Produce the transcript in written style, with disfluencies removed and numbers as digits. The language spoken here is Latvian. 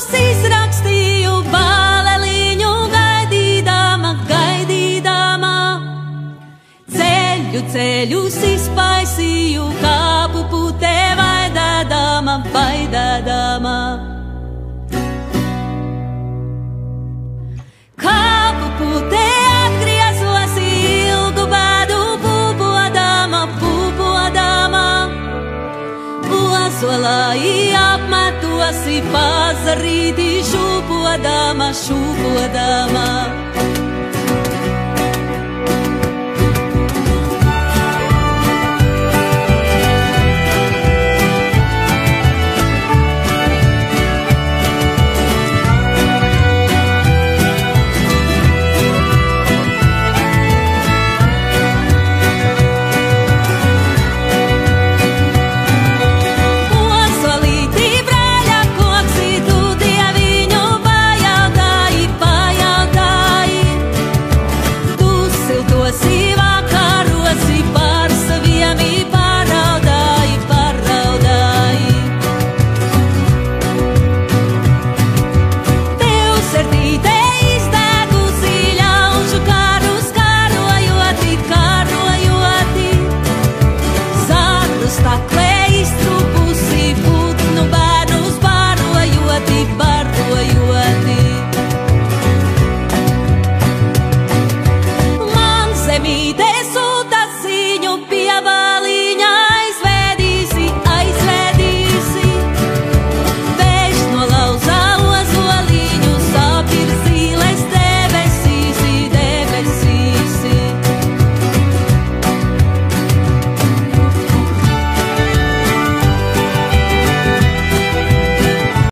vārdus izrakstīju, bāleliņu gaidīdama, gaidīdama. Ceļus izpaisīju, kāpu putē vaidādama, vaidādama. Kāpu putē atgriezos ilgu bādu, pupodama, pupodama. Ozolā apmetosi, pazarīti šūpodama, šūpodama.